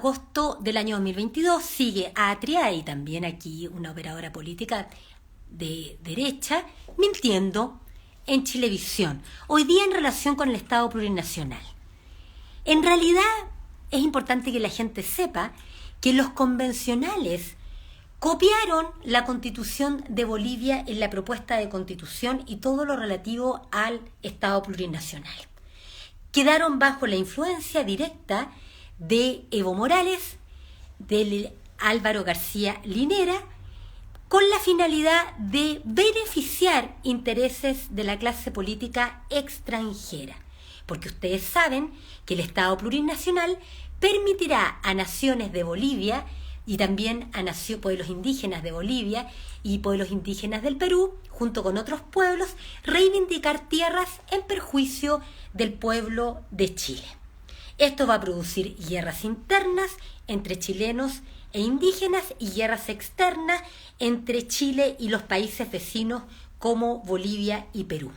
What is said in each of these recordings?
agosto del año 2022 sigue Atria, y también aquí una operadora política de derecha, mintiendo en Chilevisión, hoy día en relación con el Estado plurinacional. En realidad es importante que la gente sepa que los convencionales copiaron la Constitución de Bolivia en la propuesta de Constitución y todo lo relativo al Estado plurinacional. Quedaron bajo la influencia directa de Evo Morales, de Álvaro García Linera, con la finalidad de beneficiar intereses de la clase política extranjera. Porque ustedes saben que el Estado plurinacional permitirá a naciones de Bolivia y también a pueblos indígenas de Bolivia y pueblos indígenas del Perú, junto con otros pueblos, reivindicar tierras en perjuicio del pueblo de Chile. Esto va a producir guerras internas entre chilenos e indígenas y guerras externas entre Chile y los países vecinos como Bolivia y Perú.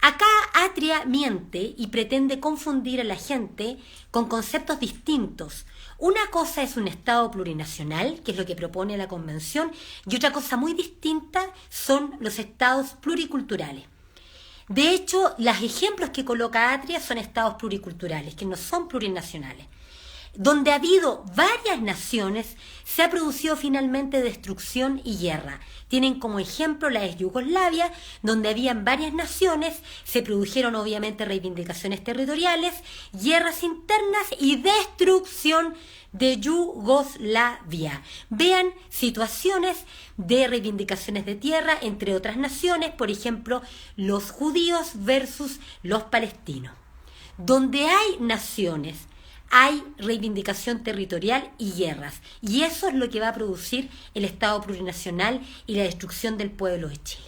Acá Atria miente y pretende confundir a la gente con conceptos distintos. Una cosa es un Estado plurinacional, que es lo que propone la Convención, y otra cosa muy distinta son los Estados pluriculturales. De hecho, los ejemplos que coloca Atria son Estados pluriculturales, que no son plurinacionales. Donde ha habido varias naciones, se ha producido finalmente destrucción y guerra. Tienen como ejemplo la ex Yugoslavia, donde habían varias naciones, se produjeron obviamente reivindicaciones territoriales, guerras internas y destrucción de Yugoslavia. Vean situaciones de reivindicaciones de tierra entre otras naciones, por ejemplo, los judíos versus los palestinos. Donde hay naciones, hay reivindicación territorial y guerras. Y eso es lo que va a producir el Estado plurinacional y la destrucción del pueblo de Chile.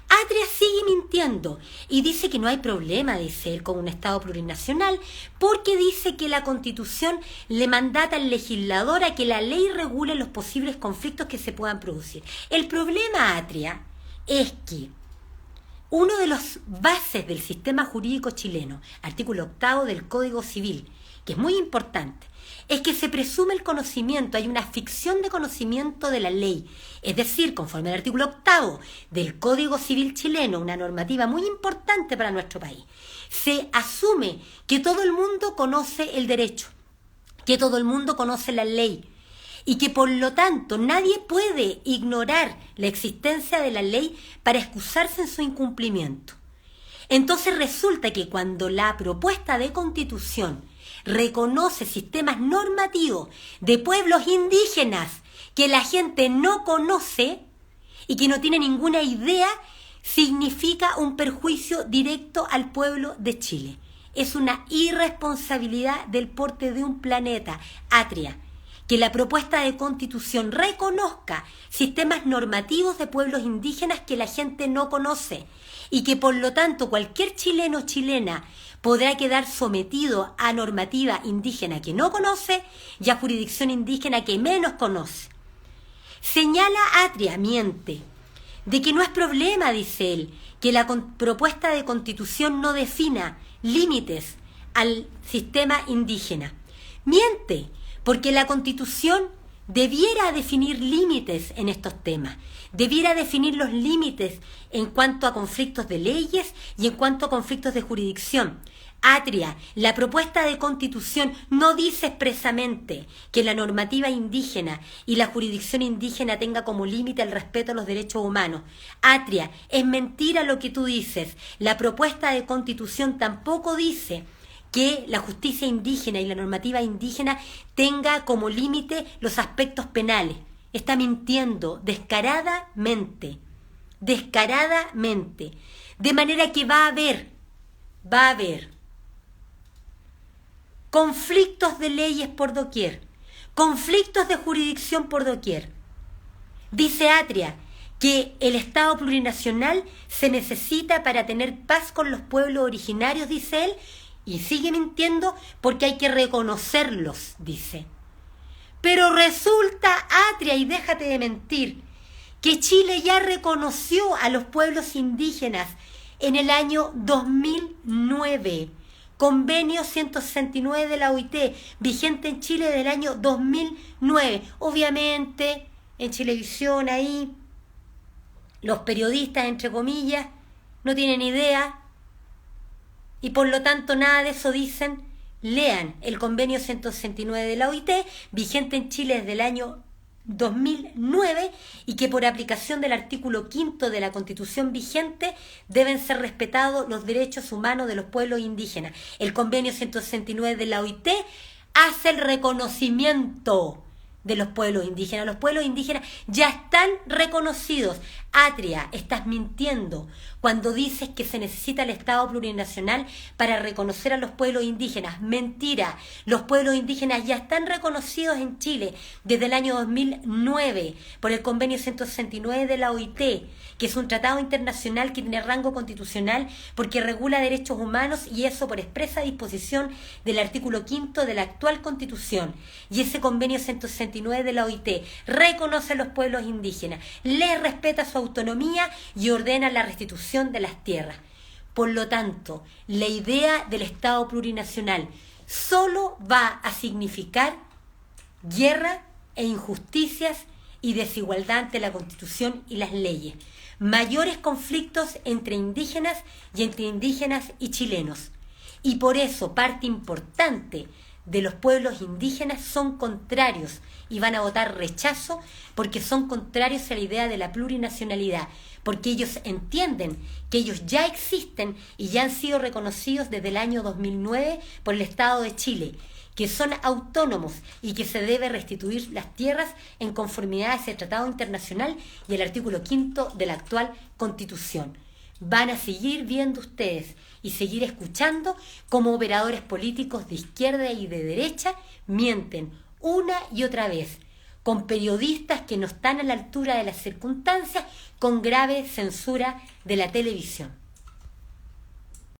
Atria sigue mintiendo y dice que no hay problema, dice él, con un Estado plurinacional, porque dice que la Constitución le mandata al legislador a que la ley regule los posibles conflictos que se puedan producir. El problema, Atria, es que uno de los bases del sistema jurídico chileno, artículo 8 del Código Civil, que es muy importante, es que se presume el conocimiento, hay una ficción de conocimiento de la ley. Es decir, conforme al artículo 8 del Código Civil chileno, una normativa muy importante para nuestro país, se asume que todo el mundo conoce el derecho, que todo el mundo conoce la ley, y que por lo tanto nadie puede ignorar la existencia de la ley para excusarse en su incumplimiento. Entonces resulta que cuando la propuesta de Constitución reconoce sistemas normativos de pueblos indígenas que la gente no conoce y que no tiene ninguna idea, significa un perjuicio directo al pueblo de Chile. Es una irresponsabilidad del porte de un planeta, Atria, que la propuesta de Constitución reconozca sistemas normativos de pueblos indígenas que la gente no conoce y que por lo tanto cualquier chileno o chilena podrá quedar sometido a normativa indígena que no conoce y a jurisdicción indígena que menos conoce. Señala Atria, miente, de que no es problema, dice él, que la propuesta de Constitución no defina límites al sistema indígena. Miente, porque la Constitución debiera definir límites en estos temas, debiera definir los límites en cuanto a conflictos de leyes y en cuanto a conflictos de jurisdicción. Atria, la propuesta de Constitución no dice expresamente que la normativa indígena y la jurisdicción indígena tenga como límite el respeto a los derechos humanos. Atria, es mentira lo que tú dices. La propuesta de Constitución tampoco dice que la justicia indígena y la normativa indígena tenga como límite los aspectos penales. Está mintiendo descaradamente. De manera que va a haber conflictos de leyes por doquier, conflictos de jurisdicción por doquier. Dice Atria que el Estado plurinacional se necesita para tener paz con los pueblos originarios, dice él, y sigue mintiendo porque hay que reconocerlos, dice. Pero resulta, Atria, y déjate de mentir, que Chile ya reconoció a los pueblos indígenas en el año 2009 Convenio 169 de la OIT, vigente en Chile desde el año 2009. Obviamente, en Chilevisión ahí, los periodistas, entre comillas, no tienen idea y por lo tanto nada de eso dicen. Lean el convenio 169 de la OIT, vigente en Chile desde el año 2009 y que por aplicación del artículo 5 de la Constitución vigente deben ser respetados los derechos humanos de los pueblos indígenas. El convenio 169 de la OIT hace el reconocimiento de los pueblos indígenas. Los pueblos indígenas ya están reconocidos. Atria, estás mintiendo cuando dices que se necesita el Estado plurinacional para reconocer a los pueblos indígenas. Mentira, los pueblos indígenas ya están reconocidos en Chile desde el año 2009 por el convenio 169 de la OIT, que es un tratado internacional que tiene rango constitucional porque regula derechos humanos y eso por expresa disposición del artículo 5 de la actual Constitución. Y ese convenio 169 de la OIT reconoce a los pueblos indígenas, les respeta su autonomía y ordena la restitución de las tierras. Por lo tanto, la idea del Estado plurinacional solo va a significar guerra e injusticias y desigualdad ante la Constitución y las leyes, mayores conflictos entre indígenas y chilenos. Y por eso parte importante de los pueblos indígenas son contrarios y van a votar rechazo porque son contrarios a la idea de la plurinacionalidad, porque ellos entienden que ellos ya existen y ya han sido reconocidos desde el año 2009 por el Estado de Chile, que son autónomos y que se debe restituir las tierras en conformidad a ese tratado internacional y el artículo 5 de la actual Constitución. Van a seguir viendo ustedes y seguir escuchando cómo operadores políticos de izquierda y de derecha mienten una y otra vez, con periodistas que no están a la altura de las circunstancias, con grave censura de la televisión.